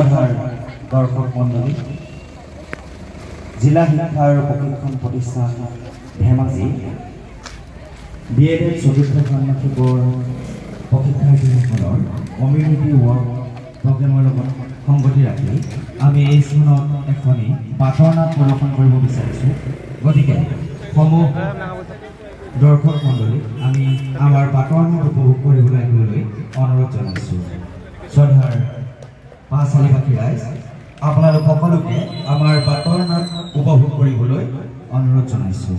শ্ৰদ্ধাৰ দৰ্শক মণ্ডলী, জিলা শিক্ষা আৰু প্ৰশিক্ষণ প্ৰতিষ্ঠান ধেমাজি DLED চতুৰ্থ ষাণ্মাসিকৰ প্ৰশিক্ষাৰ্থীসকলৰ কমিউনিটি ৱৰ্ক প্ৰগ্ৰেমৰ লগত সংগতি ৰাখি আমি এই স্থানত এখনি বাটৰনাট প্ৰদৰ্শন কৰিব বিচাৰিছোঁ। গতিকে সমূহ দৰ্শক মণ্ডলী আমি আমাৰ বাটৰনাট উপভোগ কৰিবলৈ আহিবলৈ অনুৰোধ জনাইছোঁ। শ্ৰদ্ধাৰ পাঁচআলিবাসী ৰাইজ, আপোনালোক সকলোকে আমাৰ বাটৰনাট উপভোগ কৰিবলৈ অনুৰোধ জনাইছোঁ।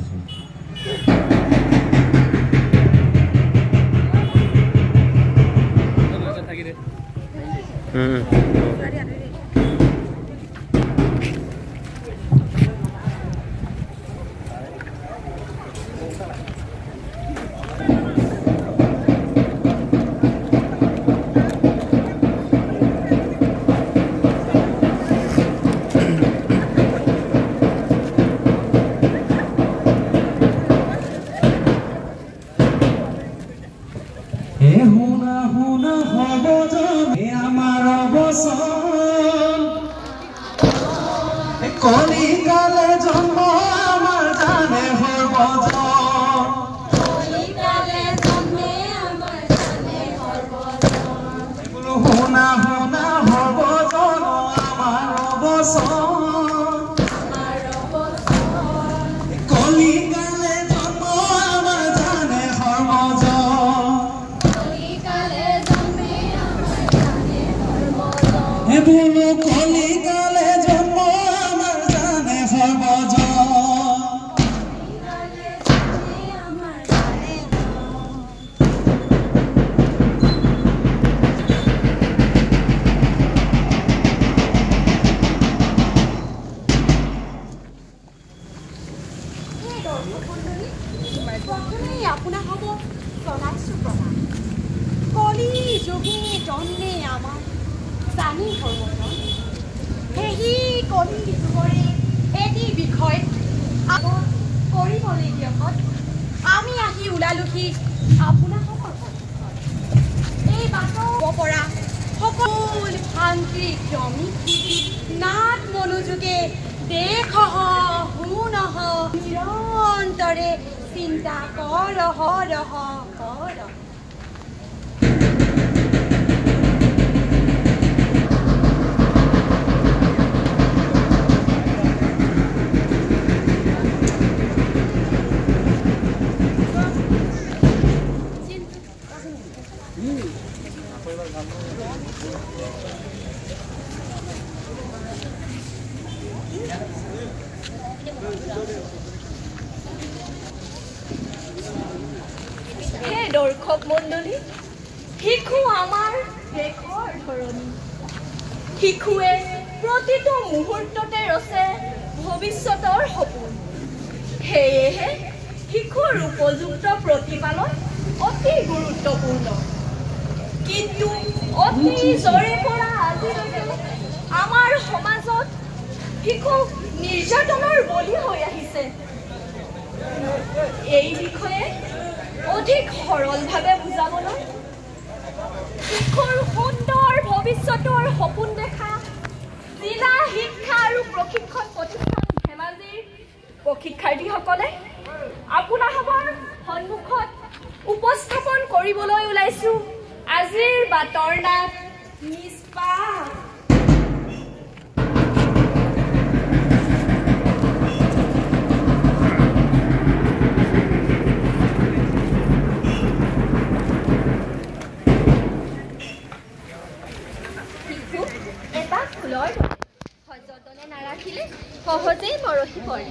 কলিকালে জন্ম আমার জানে সর্বজন, কলিকালে জন্মে আমার জানে সর্বজন, শুনা শুনা সর্বজন আমার অবসন, কলিকালে জন্ম আমার জানে সর্বজন, কলিকালে জন্মে আমার জানে সর্বজন, বলো কলিকালে জন্ম আমার জানে সর্বজন, কলিকালে জন্মে আমার জানে প্ৰথমেই আপোনাক হ'ব জনাইছোঁ প্ৰণাম। কলি যোগী জন্মে আমাৰ জানি সৰ্বজন, সেই কলি যুগৰে এটি বিষয় আগত কৰিবলৈ দিয়কত আমি আহি ওলালোহি আপোনাক এই বাটৰ পৰা সকলো শান্তি জমি নাট মনোযোগে দেখহ শুনহ নিৰন্তৰে চিন্তা কৰহ ৰহ কৰহ। হে দৰ্শক মণ্ডলী, শিশু আমাৰ দেশৰ ধৰণী। শিশুৱে প্ৰতিটো মুহূৰ্ততে ৰচে ভৱিষ্যতৰ সপোন। সেয়েহে শিশুৰ উপযুক্ত প্ৰতিপালন অতি গুৰুত্বপূৰ্ণ। কিন্তু অতি জৰে পৰা আজিলৈকে আমাৰ সমাজত শিশু নিৰ্যাতনৰ বলি হৈ আহিছে। এই বিষয়ে অধিক সৰলভাৱে বুজাবলৈ শিশুৰ সুন্দৰ ভৱিষ্যতৰ সপোন দেখা জিলা শিক্ষা আৰু প্ৰশিক্ষণ প্ৰতিষ্ঠান ধেমাজিৰ প্ৰশিক্ষাৰ্থীসকলে আপোনালোকৰ সন্মুখত উপস্থাপন কৰিবলৈ ওলাইছোঁ আজিৰ বাটৰনাট নিষ্পাপ। সযতনে নাৰাখিলে সহজেই মৰহি পৰে।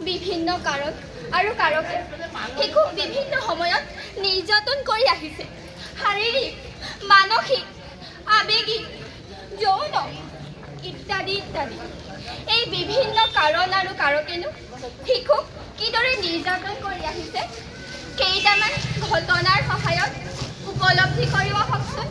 বিভিন্ন কাৰণ আৰু কাৰকে শিশুক বিভিন্ন সময়ত নিৰ্যাতন কৰি আহিছে। শাৰীৰিক, মানসিক, আৱেগিক, যৌন ইত্যাদি ইত্যাদি। এই বিভিন্ন কাৰণ আৰু কাৰকেনো শিশুক কিদৰে নিৰ্যাতন কৰি আহিছে কেইটামান ঘটনাৰ সহায়ত উপলব্ধি কৰিব হওকচোন।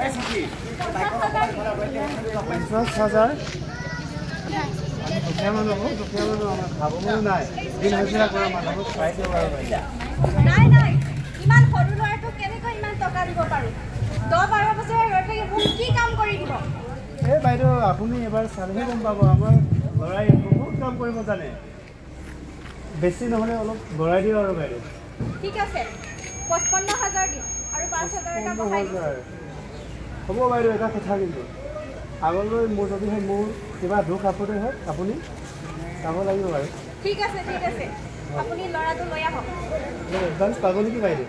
50,000 দুখীয়া মানুহ আমাৰ খাবলৈও নাই দিন হাজিৰা কৰা মানুহক পাই দিব আৰু নাই নাই ইমান সৰু ল'ৰাটোক কেনেকৈ ইমান টকা দিব পাৰোঁ 10-12 বছৰ হৈ থাকে মোক কি কাম কৰি দিব এই বাইদেউ আপুনি এবাৰ চালেহে গম পাব আমাৰ ল'ৰাই বহুত কাম কৰিব জানে বেছি নহ'লে অলপ বঢ়াই দিওঁ আৰু বাইদেউ ঠিক আছে 55,000 দিম আৰু 5,000 এটা বঢ়াই দিম হ'ব বাইদেউ এটা কথা কিন্তু আগলৈ মোৰ যদিহে মোৰ কিবা দুখ আপত্তি হয় আপুনি চাব লাগিব বাৰু ঠিক আছে আপুনি ল'ৰাটো লৈ আহক এডভান্স পাব নেকি বাইদেউ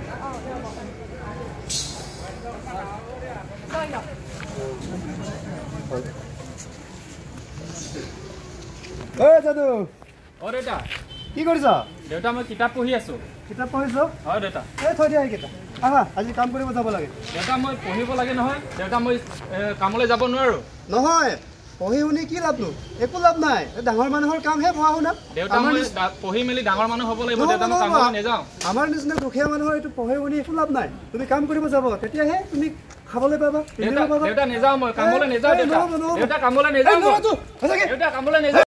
লৈ লওক ঐ যাদু অ দেউতা কি কৰিছ দেউতা মই কিতাপ পঢ়ি আছো কিতাপ পঢ়িছ হয় দেউতা এই থৈ দিয়া এইকেইটা আহা আজি কাম কৰিব যাব লাগে দেউতা মই পঢ়িব লাগে নহয় দেউতা মই কামলৈ যাব নোৱাৰো নহয় পঢ়ি শুনি কি লাভনো একো লাভ নাই ডাঙৰ মানুহৰ কামহে পঢ়া শুনা দেউতা মই পঢ়ি মেলি ডাঙৰ মানুহ হ'ব লাগিব দেউতা মই কামলৈ নাযাওঁ আমাৰ নিচিনা দুখীয়া মানুহৰ এইটো পঢ়ি শুনি একো লাভ নাই তুমি কাম কৰিব যাব তেতিয়াহে তুমি খাবলৈ পাবা দেউতা নাযাওঁ মই কামলৈ নাযাওঁ দেউতা কামলৈ নাযাওঁ দেউতা কামলৈ নাযাওঁ